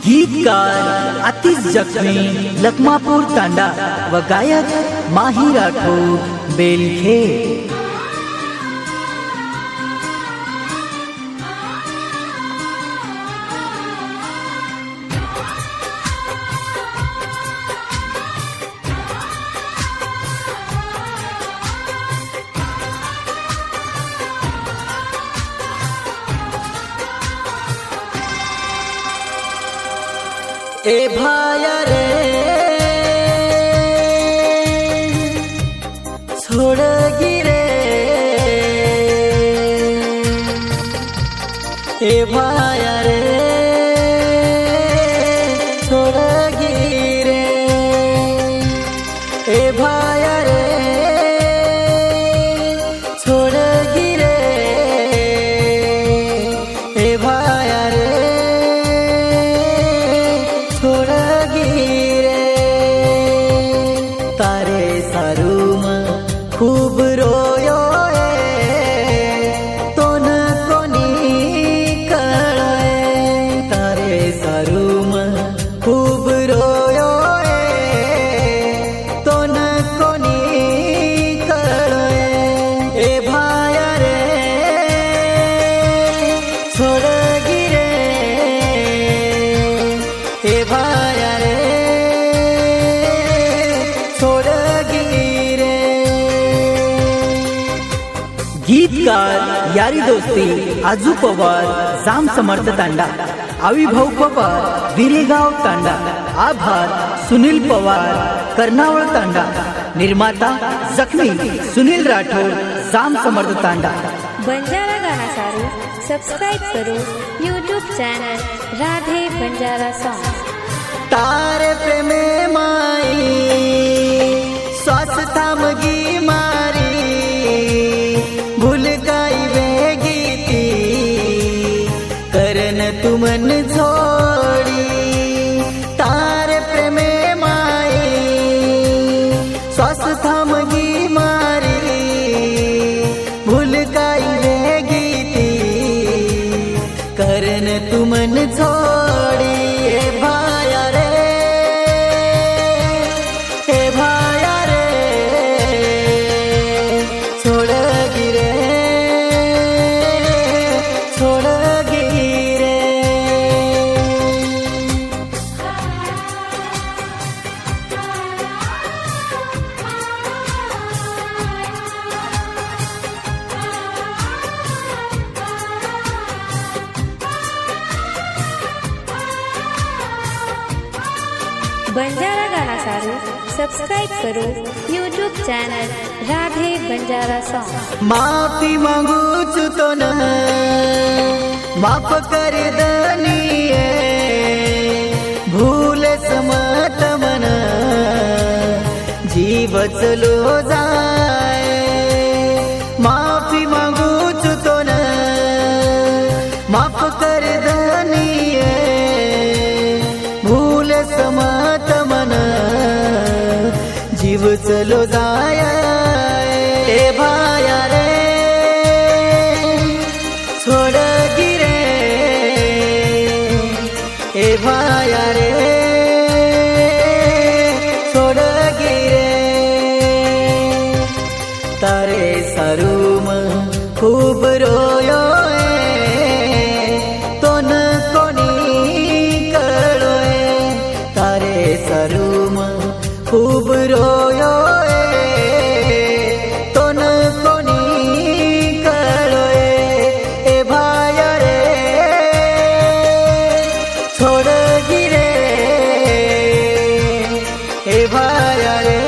गीतकार आतिश जखमी लखमापूर तांडा व गायक माही राठोड बेलखे। ए भाया रे छोड़ गिरे, ए भाया रे छोड़ गिरे, ए भाया रे छोड़ गिरे, ए भाया रे छोड़ गिरे। तारे सारूम खूब रोयो तो न कोनी कळे, तारे सारूम खूब रोयो तो न कोनी कळे, ए भाया रे छोड़ गिरे, ए भाया रे छोड़ गिरे। गीतकार यारी दोस्ती आजू पवार जाम समर्थ तांडा, आविभाऊ पवार विरेगाव तांडा, आभार सुनील पवार कर्नावळ तांडा, निर्माता जखमी सुनील राठोड जाम समर्थ तांडा। बंजारा गाना सारू सब्सक्राइब करो YouTube channel Radhe Banjara song. तारे प्रेमे माई श्वास थांबगी मारी, भूल गाई वेगीती करन तुमन झोडी। तारे प्रेमे माई श्वास थांबगी मारी, भूल गाई वेगीती करन तुमन झोडी। ए भाया रे, ए भाया रे छोड़ गिरे, छोड़ गिरे। बंजारा गाना सारू सब्सक्राइब करो YouTube channel Radhe Banjara song. माफी मांगू छु तो न माफ कर दनिये, भूल समत मन जीव चलो जाए। माफी मांगू छु तो न माफ कर दनिये, भूल समत मन जीव चलो जाए। ए भाया रे छोड़ गिरे, ए भाया रे छोड़ गिरे। तारे सारूम खूब रोयो तो न कोनी कळोय, तारे सारूम खूब रोयो तो न कोनी कळोय, ए भाया रे छोड़ गिरे, ए भाया रे